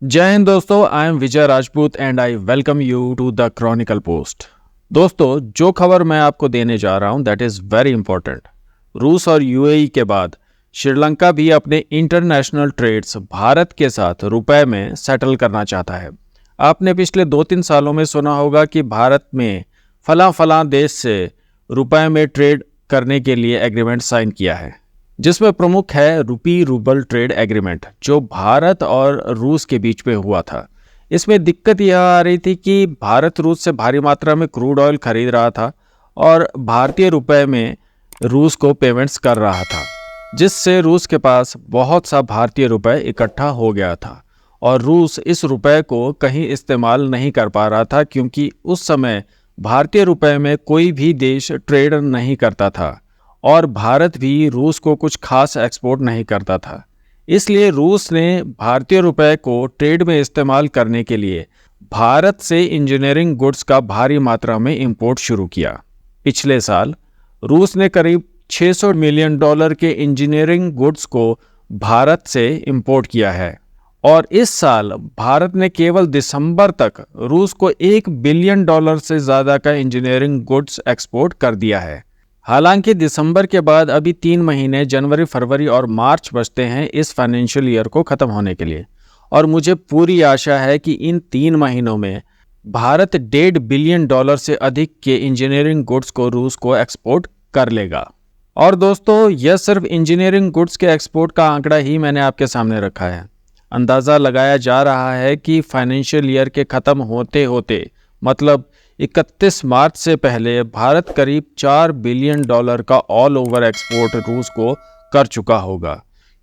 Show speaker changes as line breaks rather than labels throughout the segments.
जय हिंद दोस्तों, I am Vijay Rajput and I welcome you to the Chronicle Post. दोस्तों, जो खबर मैं आपको देने जा रहा हूं दैट इज़ वेरी इंपॉर्टेंट। रूस और यूएई के बाद श्रीलंका भी अपने इंटरनेशनल ट्रेड्स भारत के साथ रुपए में सेटल करना चाहता है। आपने पिछले 2-3 सालों में सुना होगा कि भारत में फलां देश से रुपए में ट्रेड करने के लिए एग्रीमेंट साइन किया है, जिसमें प्रमुख है रूपी रूबल ट्रेड एग्रीमेंट जो भारत और रूस के बीच में हुआ था। इसमें दिक्कत यह आ रही थी कि भारत रूस से भारी मात्रा में क्रूड ऑयल खरीद रहा था और भारतीय रुपए में रूस को पेमेंट्स कर रहा था, जिससे रूस के पास बहुत सा भारतीय रुपए इकट्ठा हो गया था और रूस इस रुपए को कहीं इस्तेमाल नहीं कर पा रहा था, क्योंकि उस समय भारतीय रुपए में कोई भी देश ट्रेड नहीं करता था और भारत भी रूस को कुछ खास एक्सपोर्ट नहीं करता था। इसलिए रूस ने भारतीय रुपए को ट्रेड में इस्तेमाल करने के लिए भारत से इंजीनियरिंग गुड्स का भारी मात्रा में इंपोर्ट शुरू किया। पिछले साल रूस ने करीब $600 मिलियन के इंजीनियरिंग गुड्स को भारत से इंपोर्ट किया है और इस साल भारत ने केवल दिसंबर तक रूस को $1 बिलियन से ज़्यादा का इंजीनियरिंग गुड्स एक्सपोर्ट कर दिया है। हालांकि दिसंबर के बाद अभी 3 महीने जनवरी, फरवरी और मार्च बचते हैं इस फाइनेंशियल ईयर को ख़त्म होने के लिए, और मुझे पूरी आशा है कि इन 3 महीनों में भारत $1.5 बिलियन से अधिक के इंजीनियरिंग गुड्स को रूस को एक्सपोर्ट कर लेगा। और दोस्तों, यह सिर्फ इंजीनियरिंग गुड्स के एक्सपोर्ट का आंकड़ा ही मैंने आपके सामने रखा है। अंदाज़ा लगाया जा रहा है कि फाइनेंशियल ईयर के ख़त्म होते होते मतलब 31 मार्च से पहले भारत करीब $4 बिलियन का ऑल ओवर एक्सपोर्ट रूस को कर चुका होगा,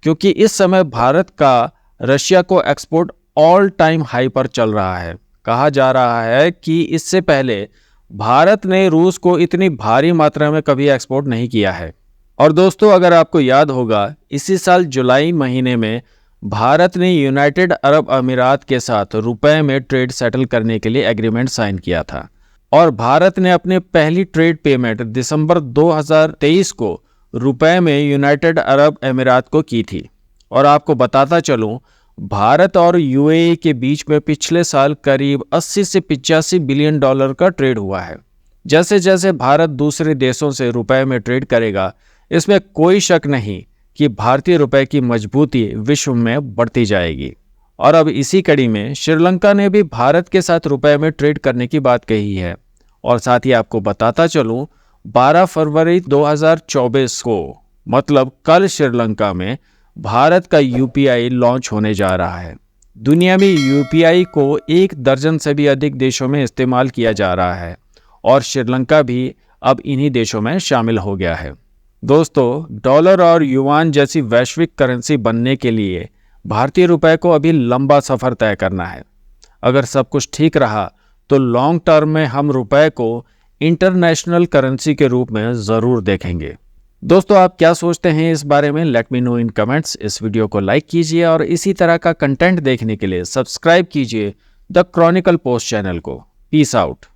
क्योंकि इस समय भारत का रशिया को एक्सपोर्ट ऑल टाइम हाई पर चल रहा है। कहा जा रहा है कि इससे पहले भारत ने रूस को इतनी भारी मात्रा में कभी एक्सपोर्ट नहीं किया है। और दोस्तों, अगर आपको याद होगा, इसी साल जुलाई महीने में भारत ने यूनाइटेड अरब अमीरात के साथ रुपए में ट्रेड सेटल करने के लिए एग्रीमेंट साइन किया था और भारत ने अपने पहली ट्रेड पेमेंट दिसंबर 2023 को रुपए में यूनाइटेड अरब अमीरात को की थी। और आपको बताता चलूं, भारत और यूएई के बीच में पिछले साल करीब 80 से 85 बिलियन डॉलर का ट्रेड हुआ है। जैसे जैसे भारत दूसरे देशों से रुपए में ट्रेड करेगा, इसमें कोई शक नहीं कि भारतीय रुपए की मजबूती विश्व में बढ़ती जाएगी। और अब इसी कड़ी में श्रीलंका ने भी भारत के साथ रुपए में ट्रेड करने की बात कही है। और साथ ही आपको बताता चलूं, 12 फरवरी 2024 को मतलब कल श्रीलंका में भारत का यूपीआई लॉन्च होने जा रहा है। दुनिया में यूपीआई को 1 दर्जन से भी अधिक देशों में इस्तेमाल किया जा रहा है और श्रीलंका भी अब इन्हीं देशों में शामिल हो गया है। दोस्तों, डॉलर और युआन जैसी वैश्विक करेंसी बनने के लिए भारतीय रुपए को अभी लंबा सफ़र तय करना है। अगर सब कुछ ठीक रहा तो लॉन्ग टर्म में हम रुपए को इंटरनेशनल करेंसी के रूप में ज़रूर देखेंगे। दोस्तों, आप क्या सोचते हैं इस बारे में? लेट मी नो इन कमेंट्स। इस वीडियो को लाइक कीजिए और इसी तरह का कंटेंट देखने के लिए सब्सक्राइब कीजिए द क्रॉनिकल पोस्ट चैनल को। Peace out.